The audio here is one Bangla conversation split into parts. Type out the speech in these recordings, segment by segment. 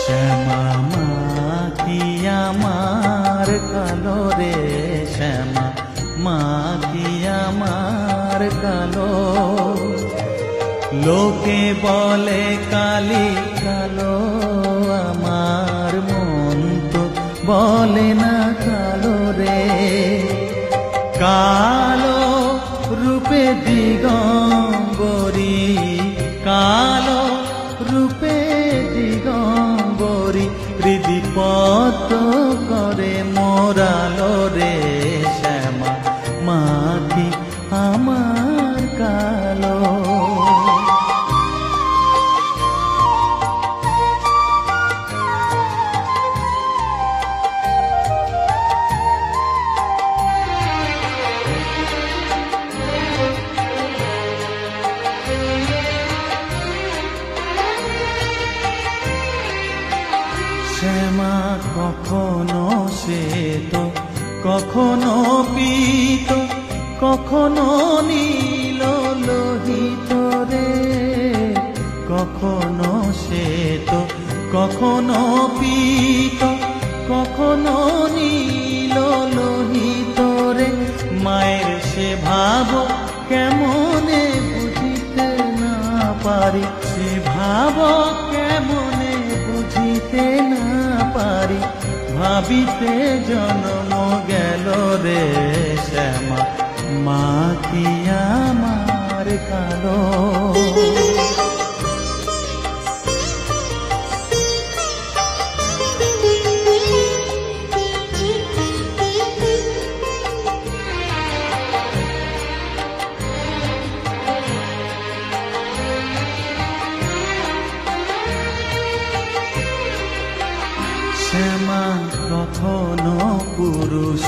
শ্যামা মা কি আমার কালো রে, শ্যামা মা কি আমার কালো। লোকে বলে কালি কালো, আমার মন তো বলে না কালো রে। কালো রূপে দিগম্বরী, কালো রূপে দিগম্বরী, হৃদিপত করে মোরালো রে। শ্যামা মা কি আমার কালো। শ্যামা কখনো শ্বেত, কখনো পীত, কখনো নীল লোহিত রে। কখনো শ্বেত, কখনো পীত, কখনো নীল লোহিত রে। মায়ের সে ভাব কেমনে বুঝিতে না পারি, সে ভাব কেমনে বুঝিতে না পারি, ভাবিতে জন্ম গেল রে। শ্যামা মা কি আমার কালো। শ্যামা কখনো পুরুষ,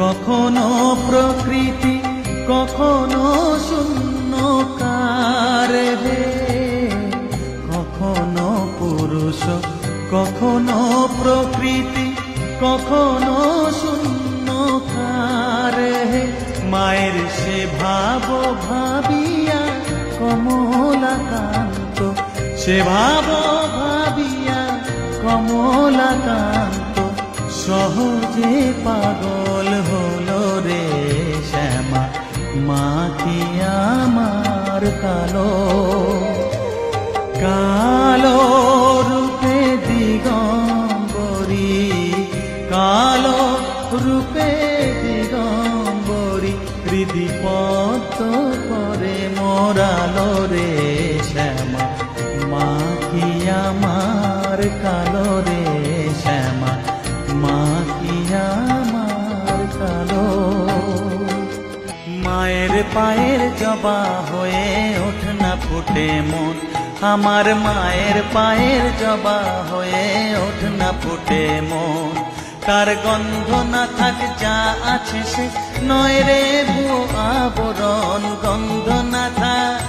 কখনো প্রকৃতি, কখনো শূন্যকার হে। কখনো পুরুষ, কখনো প্রকৃতি, কখনো শূন্যকার হে। মায়ের সে ভাব ভাবিয়া কমলাকান্ত, সে ভাব ভাবিয়া কমলাকান্ত সহজে পাগল হলো রে। শ্যামা মা কি আমার কালো। কালো রূপে দিগম্বরী, কালো রূপে দিগম্বরী, হৃদিপত করে মোরালো রে। শ্যামা মা কি আমার কালো রে। শ্যামা মা কি আমার কালো। মায়ের পায়ের জবা হয়ে ওঠ না ফুটে মন, আমার মায়ের পায়ের জবা হয়ে ওঠ না ফুটে মন। তার গন্ধ না থাক যা আছে সে নয় রে ভুয়ো আবরণ, গন্ধ না থাক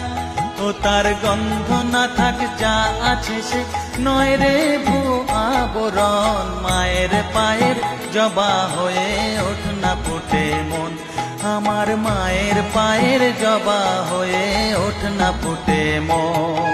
ও তার গন্ধ না থাক যা আছে সে নয় রে ভুয়ো আবরণ। মায়ের পায়ের জবা হয়ে ওঠ না ফুটে মন, আমার মায়ের পায়ের জবা হয়ে ওঠ না ফুটে মন।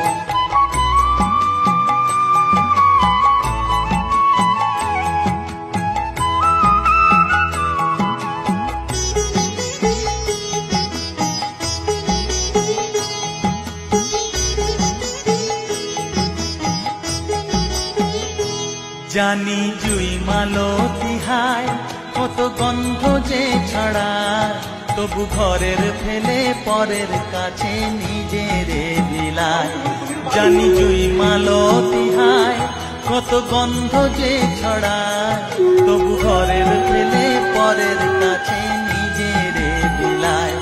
জানি জুই মালতী হায় কত গন্ধ যে ছড়ায়, তবু ঘরের ফেলে পরের কাছে নিজেরে বিলায়। জানি জুই মালতী হায় কত গন্ধ যে ছড়ায়, তবু ঘরের ফেলে পরের কাছে নিজেরে বিলায়।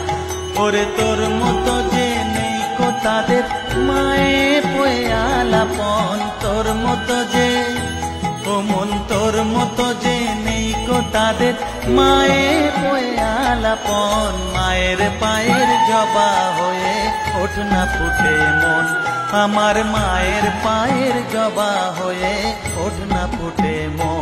ওরে তোর মতো যে নেই কো তাদের মায়ে পয়ে আলাপন, তোর মতো যে ও মন তোর মতো যে নেই কো তাদের মায়ে পয়ে আলাপন। মায়ের পায়ের জবা হয়ে ওঠ না ফুটে মন, আমার মায়ের পায়ের জবা হয়ে ওঠ না ফুটে মন।